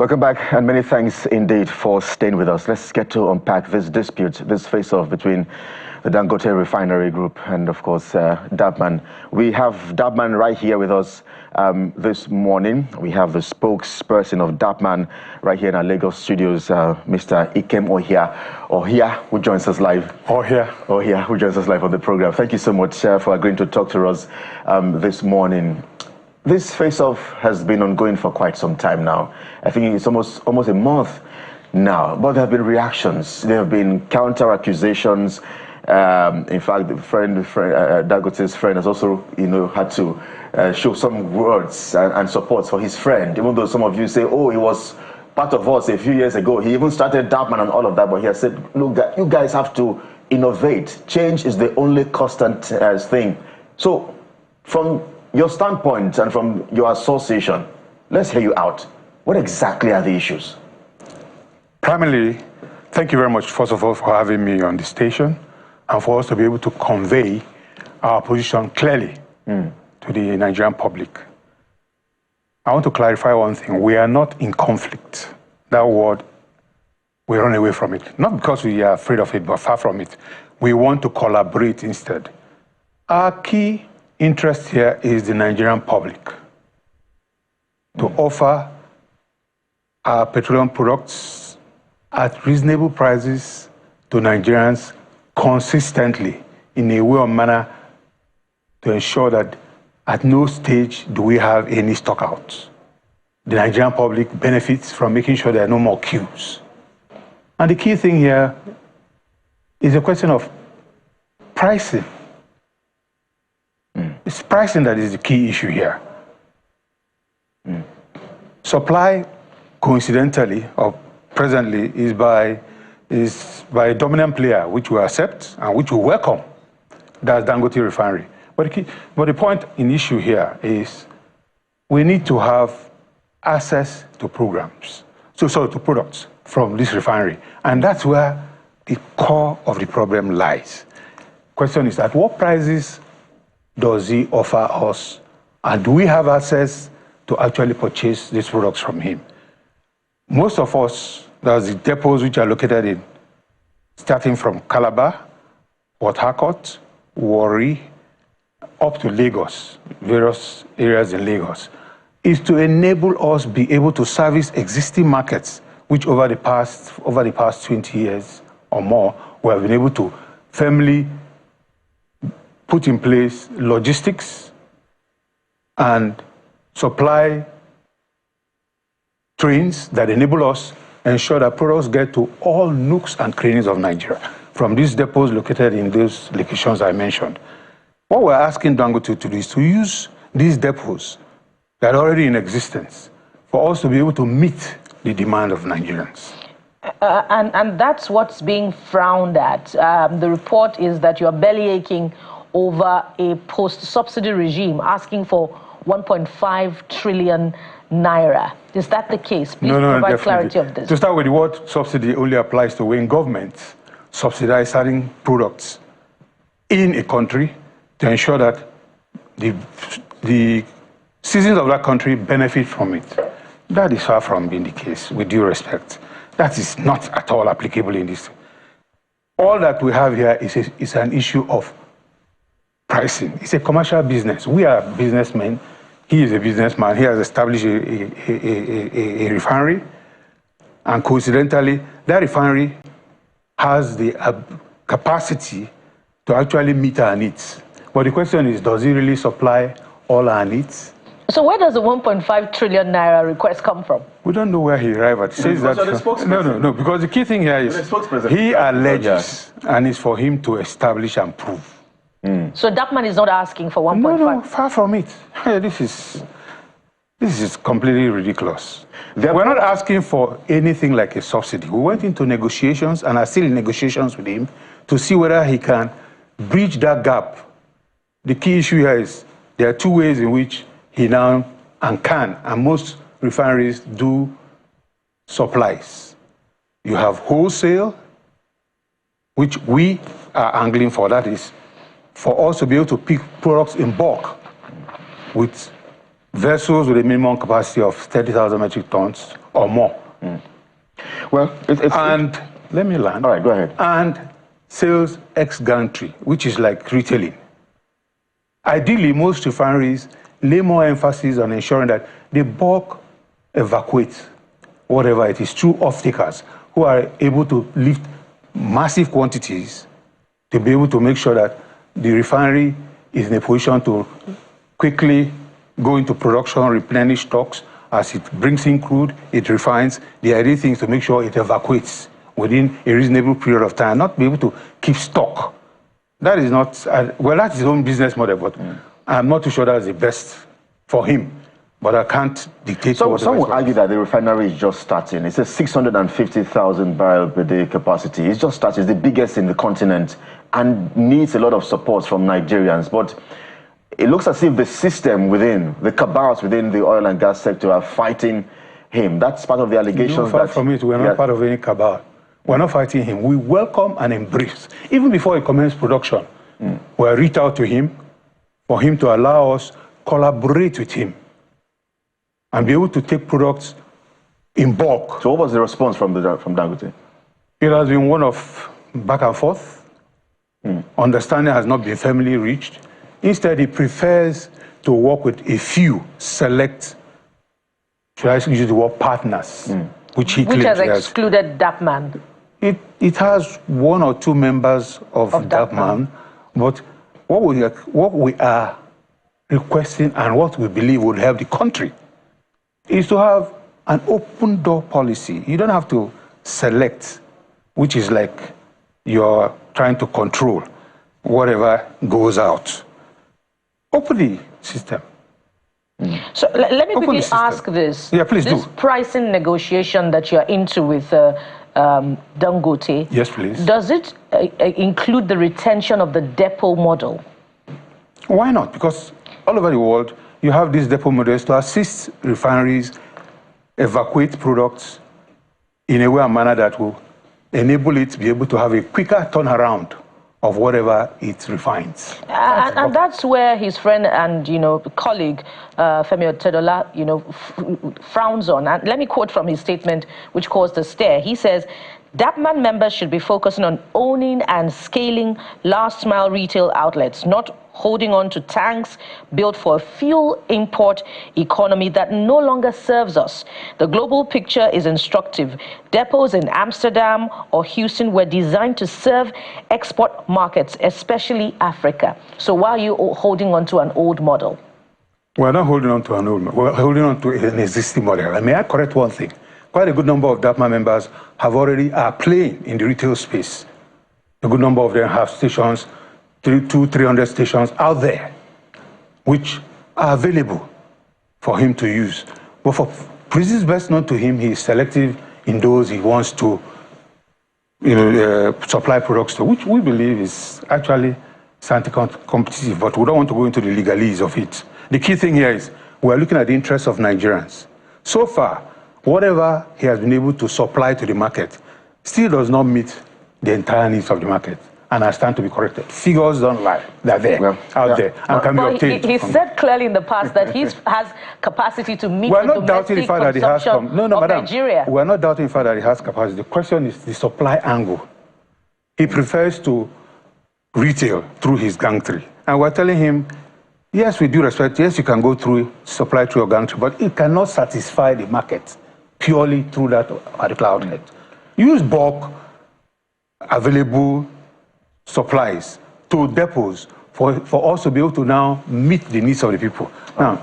Welcome back, and many thanks indeed for staying with us. Let's get to unpack this dispute, this face-off between the Dangote refinery group and, of course, DAPPMAN. We have DAPPMAN right here with us this morning. We have the spokesperson of DAPPMAN right here in our Lagos studios, Mr. Ikem Ohia, who joins us live. Ohia, who joins us live on the program. Thank you so much for agreeing to talk to us this morning. This face-off has been ongoing for quite some time now. I think it's almost a month now, but there have been reactions. There have been counter-accusations. In fact, Dangote's friend has also, had to show some words and support for his friend, even though some of you say, oh, he was part of us a few years ago. He even started DAPPMAN and all of that, but he has said, look, you guys have to innovate. Change is the only constant thing. So, from your standpoint and from your association, let's hear you out. What exactly are the issues? Primarily, thank you very much, first of all, for having me on the station and for us to be able to convey our position clearly to the Nigerian public. I want to clarify one thing. We are not in conflict. That word, we run away from it. Not because we are afraid of it, but far from it. We want to collaborate instead. Our key interest here is the Nigerian public to offer our petroleum products at reasonable prices to Nigerians consistently in a way or manner to ensure that at no stage do we have any stockouts. The Nigerian public benefits from making sure there are no more queues. And the key thing here is a question of pricing. It's pricing that is the key issue here. Supply, coincidentally, or presently, is by a dominant player, which we accept and which we welcome. That's Dangote refinery. But the point in issue here is we need to have access to to products from this refinery. And that's where the core of the problem lies. Question is, at what prices does he offer us? And do we have access to actually purchase these products from him? Most of us, there's the depots which are located in, starting from Calabar, Port Harcourt, Warri, up to Lagos, various areas in Lagos, is to enable us be able to service existing markets, which over the past 20 years or more, we have been able to firmly put in place logistics and supply trains that enable us ensure that products get to all nooks and crannies of Nigeria from these depots located in those locations I mentioned. What we're asking Dangote to do is to use these depots that are already in existence for us to be able to meet the demand of Nigerians. And that's what's being frowned at. The report is that you're bellyaching over a post-subsidy regime, asking for 1.5 trillion naira. Is that the case? Please provide clarity of this. To start with, the word subsidy only applies to when governments subsidize certain products in a country to ensure that the citizens of that country benefit from it. That is far from being the case, with due respect. That is not at all applicable in this. All that we have here is an issue of pricing. It's a commercial business. We are businessmen. He is a businessman. He has established a refinery. And coincidentally, that refinery has the capacity to actually meet our needs. But the question is, does he really supply all our needs? So where does the 1.5 trillion naira request come from? We don't know where he arrived at. He says that. No, because the key thing here is he alleges, and it's for him to establish and prove. So DAPPMAN is not asking for 1.5? No, far from it. Hey, this is completely ridiculous. We're not asking for anything like a subsidy. We went into negotiations and are still in negotiations with him to see whether he can bridge that gap. The key issue here is there are two ways in which he now and most refineries do supplies. You have wholesale, which we are angling for. That is for us to be able to pick products in bulk with vessels with a minimum capacity of 30,000 metric tons or more. Well, and let me land. All right, go ahead. And sales ex-gantry, which is like retailing. Ideally, most refineries lay more emphasis on ensuring that they bulk evacuate whatever it is through off-takers who are able to lift massive quantities to be able to make sure that the refinery is in a position to quickly go into production, replenish stocks. As it brings in crude, it refines. The idea thing is to make sure it evacuates within a reasonable period of time, not be able to keep stock. That is not, well, that's his own business model, but I'm not too sure that's the best for him. But I can't dictate. So some will argue that the refinery is just starting. It's a 650,000 barrel per day capacity. It's just starting. It's the biggest in the continent and needs a lot of support from Nigerians. But it looks as if the system within, the cabals within the oil and gas sector are fighting him. That's part of the allegations. Far from it, we're not part of any cabal. We're not fighting him. We welcome and embrace. Even before he commenced production, we reached out to him for him to allow us collaborate with him and be able to take products in bulk. So what was the response from Dangote? It has been one of back and forth. Understanding has not been firmly reached. Instead, he prefers to work with a few select, should I use the word partners, which has excluded DAPPMAN. It has one or two members of DAPPMAN, but what we are requesting and what we believe would help the country is to have an open door policy. You don't have to select, which is like you're trying to control whatever goes out. Open the system. So let me quickly ask this. Yeah, please do. This pricing negotiation that you're into with Dangote. Yes, please. Does it include the retention of the depot model? Why not? Because all over the world, you have these depot models to assist refineries evacuate products in a way and manner that will enable it to be able to have a quicker turnaround of whatever it refines. And that's where his friend and colleague Femi Otedola frowns on. And let me quote from his statement, which caused a stir. He says, DAPPMAN members should be focusing on owning and scaling last-mile retail outlets, not holding on to tanks built for a fuel import economy that no longer serves us. The global picture is instructive. Depots in Amsterdam or Houston were designed to serve export markets, especially Africa. So why are you holding on to an old model? We're not holding on to an old model. We're holding on to an existing model. And may I correct one thing? Quite a good number of DAPPMAN members are playing in the retail space. A good number of them have stations, 300 stations out there, which are available for him to use. But for reasons best known to him, he is selective in those he wants to supply products to, which we believe is actually anti-competitive, but we don't want to go into the legalese of it. The key thing here is we're looking at the interests of Nigerians. So far, whatever he has been able to supply to the market still does not meet the entire needs of the market. And I stand to be corrected. Figures don't lie. They're there, out there, and can be obtained. He said clearly in the past that he has capacity to meet the domestic consumption of Nigeria. We're not doubting the fact that he has capacity. The question is the supply angle. He prefers to retail through his gantry. And we're telling him, yes, with due respect, yes, you can go through, supply through your gantry, but it cannot satisfy the market purely through that particular outlet. Use bulk available supplies to depots for us to be able to now meet the needs of the people. Now,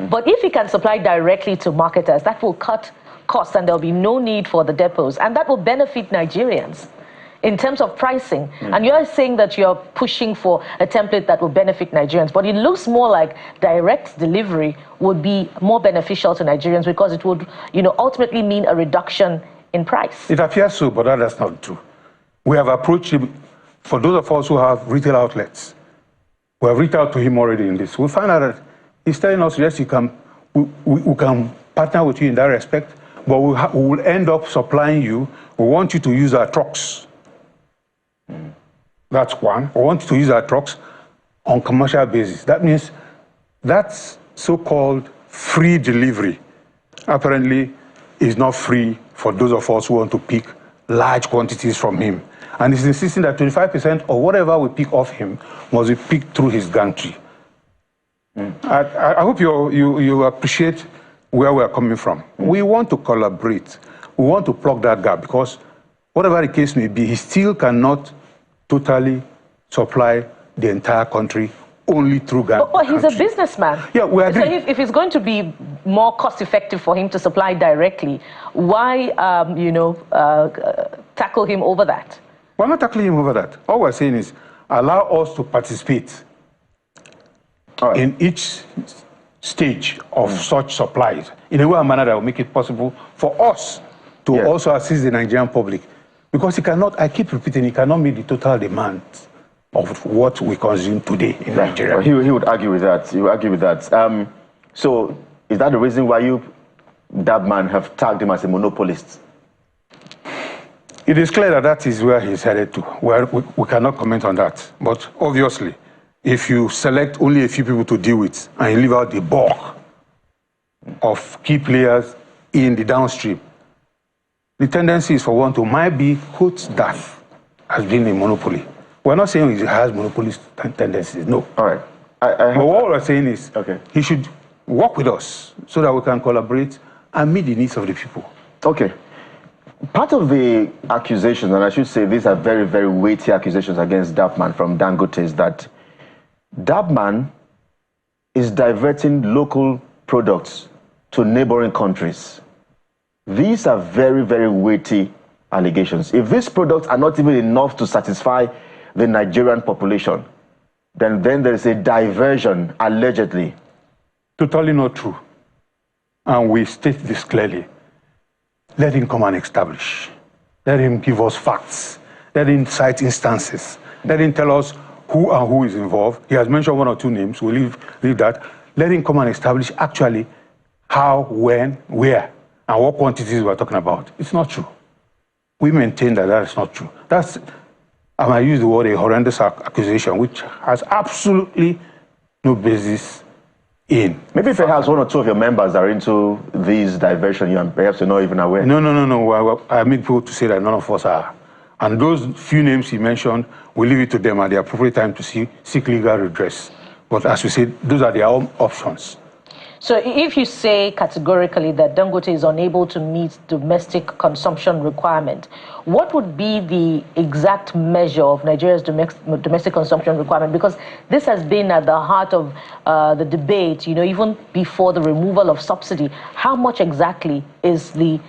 but if he can supply directly to marketers, that will cut costs and there'll be no need for the depots, and that will benefit Nigerians in terms of pricing. And you're saying that you're pushing for a template that will benefit Nigerians, but it looks more like direct delivery would be more beneficial to Nigerians because it would, ultimately mean a reduction in price. It appears so, but that's not true. We have approached him. For those of us who have retail outlets, we have reached out to him already in this. We find out that he's telling us, yes, we can partner with you in that respect, but we will end up supplying you. We want you to use our trucks. That's one. We want you to use our trucks on commercial basis. That means that's so-called free delivery. Apparently, is not free for those of us who want to pick large quantities from him. And he's insisting that 25% or whatever we pick off him must be picked through his gantry. I hope you appreciate where we're coming from. We want to collaborate. We want to plug that gap because whatever the case may be, he still cannot totally supply the entire country only through gantry. But he's a businessman. Yeah, we agree. So if it's going to be more cost-effective for him to supply directly, why, tackle him over that? We're not tackling him over that. All we're saying is allow us to participate in each stage of such supplies in a way and manner that will make it possible for us to also assist the Nigerian public. Because he cannot, I keep repeating, he cannot meet the total demand of what we consume today in Nigeria. Well, he would argue with that. He would argue with that. So is that the reason why you, DAPPMAN, have tagged him as a monopolist? It is clear that that is where he's headed to. We cannot comment on that. But obviously, if you select only a few people to deal with and you leave out the bulk of key players in the downstream, the tendency is for one to might be quote that as being a monopoly. We're not saying he has monopolist tendencies, no. All right. But what we're saying is he should work with us so that we can collaborate and meet the needs of the people. Okay. Part of the accusations, and I should say these are very, very weighty accusations against DAPPMAN from Dangote, is that DAPPMAN is diverting local products to neighboring countries. These are very, very weighty allegations. If these products are not even enough to satisfy the Nigerian population, then there is a diversion, allegedly. Totally not true. And we state this clearly. Let him come and establish. Let him give us facts. Let him cite instances. Let him tell us who is involved. He has mentioned one or two names. We'll leave that. Let him come and establish actually how, when, where, and what quantities we're talking about. It's not true. We maintain that that is not true. That's, I might use the word, a horrendous accusation, which has absolutely no basis in. Maybe perhaps one or two of your members are into these diversion, and perhaps you're not even aware. No. I make people to say that none of us are. And those few names he mentioned, we leave it to them at the appropriate time to seek legal redress. But as we said, those are their own options. So if you say categorically that Dangote is unable to meet domestic consumption requirement, what would be the exact measure of Nigeria's domestic consumption requirement? Because this has been at the heart of the debate, even before the removal of subsidy. How much exactly is the,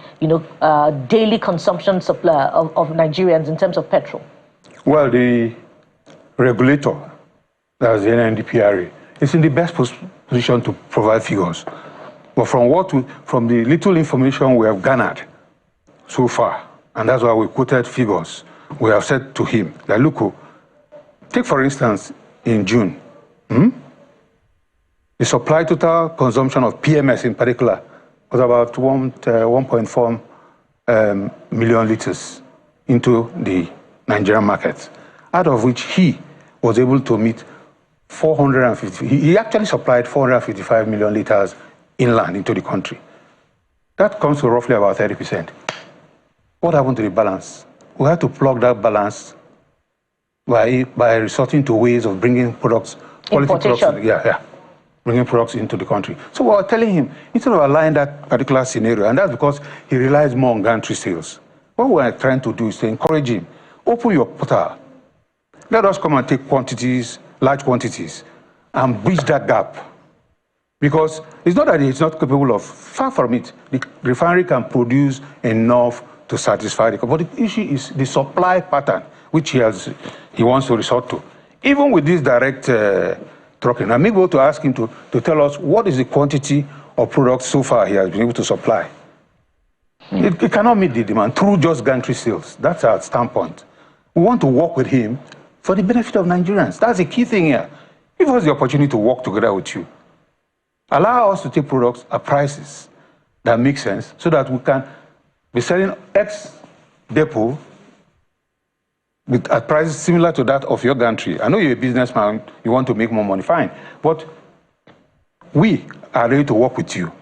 daily consumption supply of Nigerians in terms of petrol? Well, the regulator, that's the NNDPRA, is in the best position to provide figures. But from the little information we have garnered so far, and that's why we quoted figures, we have said to him that, look, take for instance, in June, the supply total consumption of PMS in particular was about 1.4 million liters into the Nigerian market, out of which he was able to meet 450. He actually supplied 455 million liters inland into the country. That comes to roughly about 30%. What happened to the balance? We had to plug that balance by resorting to ways of bringing products, quality products, bringing products into the country. So we were telling him, instead of allowing that particular scenario, and that's because he relies more on gantry sales, what we're trying to do is to encourage him, open your portal, let us come and take quantities, large quantities, and bridge that gap. Because it's not that it's not capable of, far from it, the refinery can produce enough to satisfy the, but the issue is the supply pattern, which he wants to resort to. Even with this direct trucking, I'm able to ask him to tell us what is the quantity of products so far he has been able to supply. It cannot meet the demand through just gantry sales. That's our standpoint. We want to work with him for the benefit of Nigerians. That's the key thing here. Give us the opportunity to work together with you. Allow us to take products at prices that make sense so that we can be selling X depot at prices similar to that of your gantry. I know you're a businessman, you want to make more money, fine. But we are ready to work with you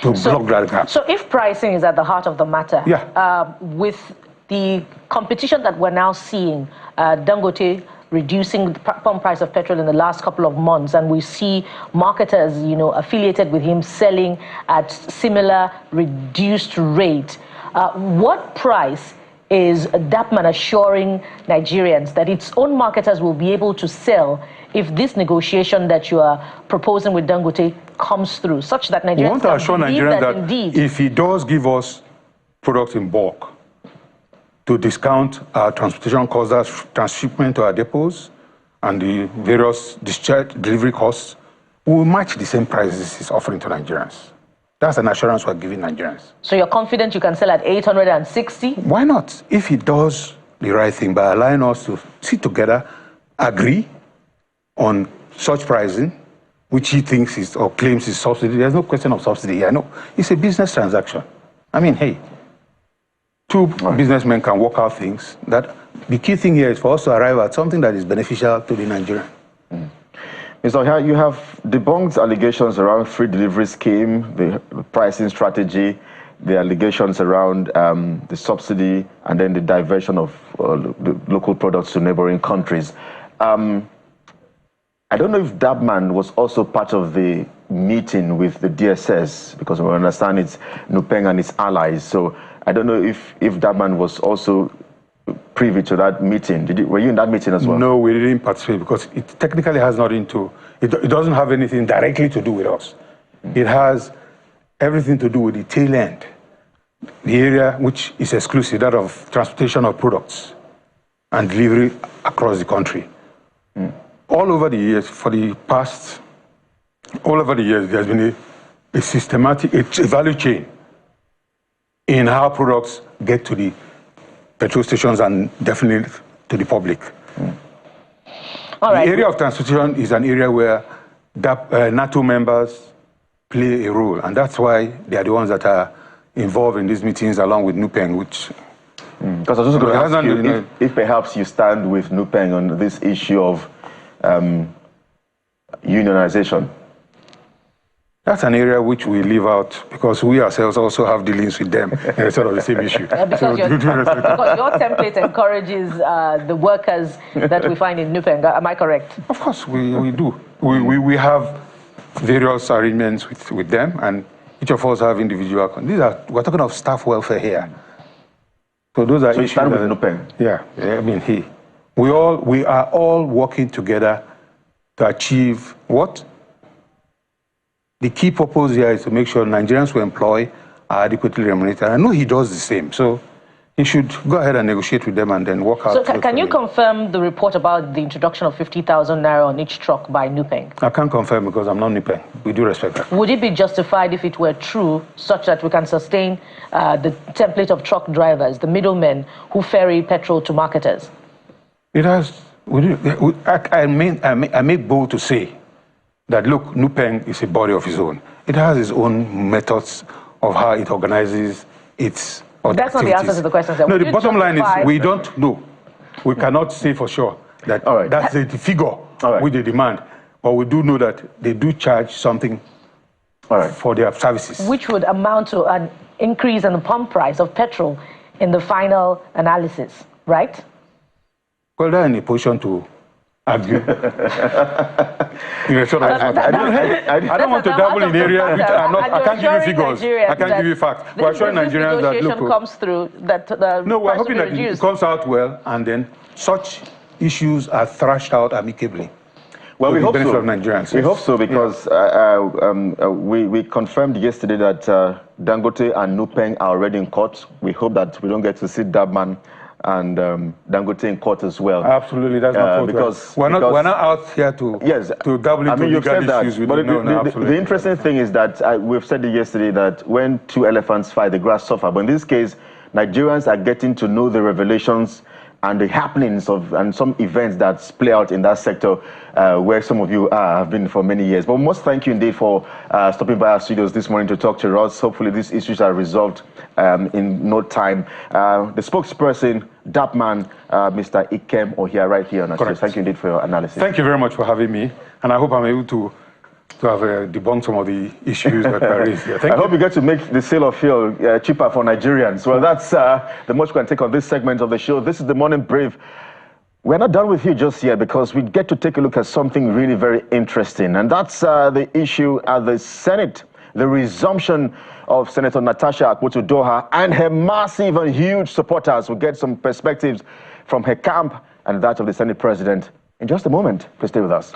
to block that gap. So if pricing is at the heart of the matter, yeah. With the competition that we're now seeing, Dangote reducing the pump price of petrol in the last couple of months, and we see marketers, affiliated with him selling at similar reduced rate. What price is DAPPMAN assuring Nigerians that its own marketers will be able to sell if this negotiation that you are proposing with Dangote comes through, such that Nigerians want to assure Nigerians that indeed, if he does give us products in bulk, to discount our transportation costs, that's transshipment to our depots, and the various discharge delivery costs, we will match the same prices he's offering to Nigerians. That's an assurance we're giving Nigerians. So you're confident you can sell at 860? Why not? If he does the right thing by allowing us to sit together, agree on such pricing, which he thinks is or claims is subsidy. There's no question of subsidy here. No, it's a business transaction. I mean, hey, two businessmen can work out things. That the key thing here is for us to arrive at something that is beneficial to the Nigerian. Mr. Ohia, you have debunked allegations around free delivery scheme, the pricing strategy, the allegations around the subsidy, and then the diversion of the local products to neighboring countries. I don't know if DAPPMAN was also part of the meeting with the DSS, because we understand it's Nupeng and its allies. So I don't know if DAPPMAN was also privy to that meeting. Were you in that meeting as well? No, we didn't participate because it technically has nothing to, it doesn't have anything directly to do with us. It has everything to do with the tail end, the area which is exclusive, that of transportation of products and delivery across the country. All over the years, there's been a systematic, a value chain in how products get to the petrol stations and definitely to the public. All right. The area of transportation is an area where NATO members play a role, and that's why they are the ones that are involved in these meetings along with Nupeng, which... Because I was just going to ask you if perhaps you stand with Nupeng on this issue of unionization. That's an area which we leave out because we ourselves also have dealings with them in sort of the same issue. Because your template encourages the workers that we find in Nupeng. Am I correct? Of course, we do. We have various arrangements with them, and each of us have individual. We're talking of staff welfare here. So those are issues. So you stand with Nupeng? Yeah, I mean, we are all working together to achieve what? The key purpose here is to make sure Nigerians who employ are adequately remunerated. I know he does the same, so he should go ahead and negotiate with them and then work out. So can you confirm the report about the introduction of 50,000 naira on each truck by Nupeng? I can't confirm because I'm not Nupeng. We do respect that. Would it be justified if it were true, such that we can sustain the template of truck drivers, the middlemen who ferry petrol to marketers? It has. I make bold to say that, look, Nupeng is a body of its own. It has its own methods of how it organizes its That's not the answer to the question, sir. No, the bottom line is we don't know. We cannot say for sure that that's the figure which they demand. But we do know that they do charge something for their services. Which would amount to an increase in the pump price of petrol in the final analysis, right? Well, they're in a position to argue. I don't want to dabble in areas which are not. I can't give you figures. I can't give you facts. We're showing Nigerians that look. Comes through that. No, we're hoping that it comes out well, and then such issues are thrashed out amicably. Well, we hope so. Of Nigerians. We hope so because we confirmed yesterday that Dangote and Nupeng are already in court. We hope that we don't get to see DAPPMAN and Dangote in court as well. Absolutely, that's not because we're not out here to dabble into legal issues. But the interesting thing is that we've said it yesterday that when two elephants fight, the grass suffers. But in this case, Nigerians are getting to know the revelations and the happenings of and some events that play out in that sector where some of you have been for many years. But we must thank you indeed for stopping by our studios this morning to talk to us. Hopefully these issues are resolved in no time. The spokesperson, DAPPMAN, Mr. Ikem Ohia, right here on our studios. Thank you indeed for your analysis. Thank you very much for having me, and I hope I'm able to to have debunked some of the issues that are raised here. I hope you get to make the sale of fuel cheaper for Nigerians. Well, that's the much we can take on this segment of the show. This is the Morning Brief. We're not done with you just yet because we get to take a look at something really very interesting, and that's the issue at the Senate, the resumption of Senator Natasha Akpotudua and her massive and huge supporters. We'll get some perspectives from her camp and that of the Senate President in just a moment. Please stay with us.